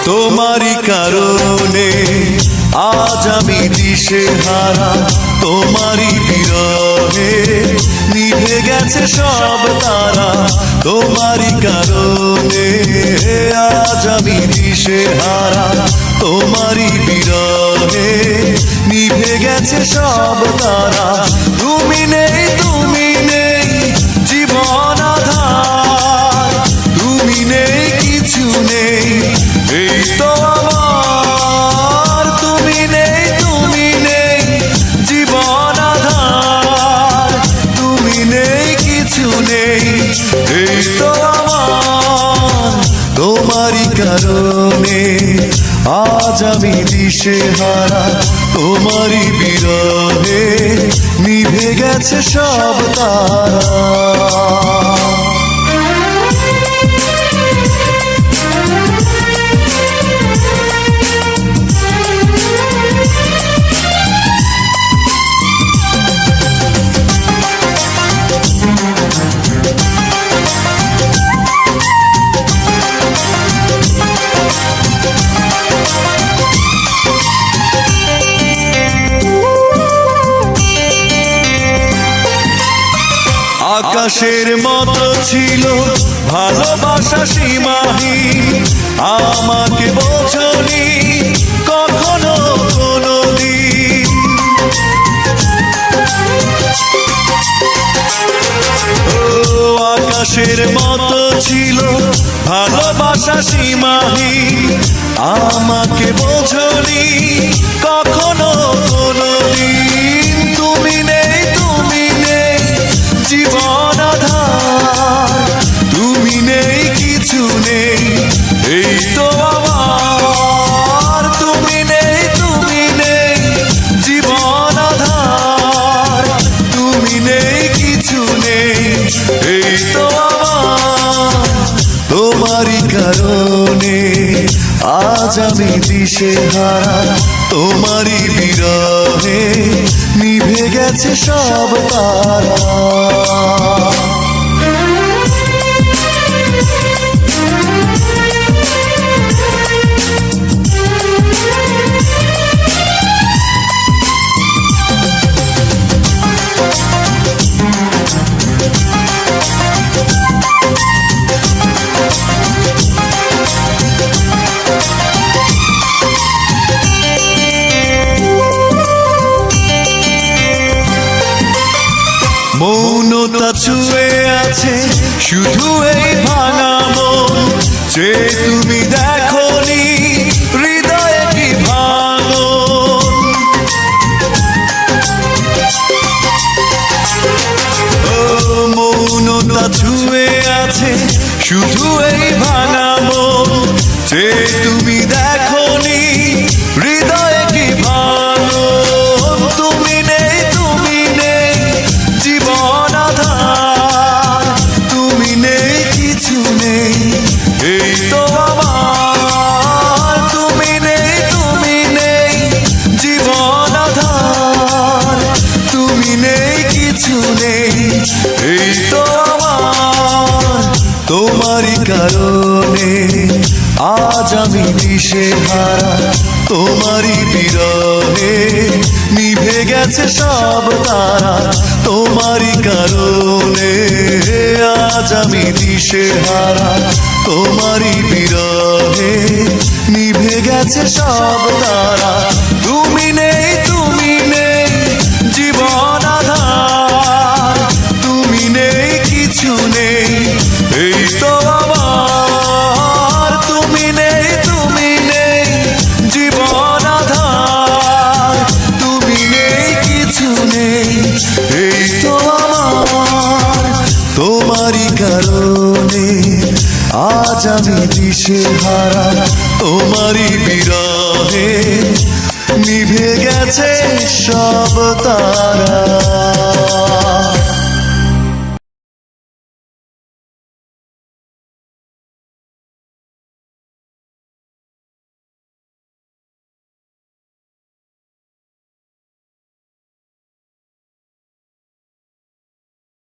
তোমারই কারণে আজ আমি দিশেহারা, তোমারই বিরহে নিভে গেছে সব তারা। তোমারই কারণে আজ আমি দিশেহারা, তোমারই বিরহে নিভে গেছে সব তারা। তুমি নেই, তুমি নেই জীবন আধার, তুমি নেই, কিছু নেই এই তো আমার। তুমি নেই, তুমি নেই জীবন আধার, তুমি নেই, কিছু নেই এই তো আমার। তোমারই কারণে আজ আমি দিশেহারা, তোমারই বিরহে নিভে গেছে সব তারা। আকাশের মতো ছিল ভালোবাসা সীমাহীন, আমাকে বোঝনি কখনো কোনোদিন। ও আকাশের মতো ছিল ভালোবাসা সীমাহীন, আমাকে বোঝনি কখনো কোনোদিন। তুমি নেই, তুমি নেই জীবন আধার, তুমি নেই, কিছু নেই এই তো আমার। তুমি নেই, তুমি নেই জীবন আধার, তুমি নেই, কিছু নেই এই তো আমার। তোমারই কারণে আজ আমি দিশেহারা, তোমারই বিরহে নিভে গেছে সব তারা। মৌনতা ছুঁয়ে আছে শুধু এই ভাঙা মন, যে তুমি দেখোনি হৃদয়ে কি ভাঙন। ও মৌনতা ছুঁয়ে আছে শুধু এই ভাঙা মন, যে তুমি দেখোনি হৃদয়ে কি ভাঙন। তুমি নেই, তুমি নেই জীবন আধার, তুমি নেই, কিছু নেই এই তো আমার। তুমি নেই, তুমি নেই জীবন আধার, তুমি নেই, কিছু নেই এই তো আমার। তোমারই কারণে আজ আমি দিশেহারা, তোমারই বিরহে নিভে গেছে সব তারা। তোমারই কারণে আজ আমি দিশেহারা, তোমারই বিরহে নিভে গেছে সব তারা। তুমি নেই, তুমি নেই জীবন আধার, তুমি নেই, কিছু নেই এই তো আমার। তুমি নেই, তুমি নেই জীবন আধার, তুমি নেই, কিছু নেই এই তো আমার। তোমারই কারণে আজ আমি দিশেহারা, তোমারই বিরহে নিভে গেছে সব তারা।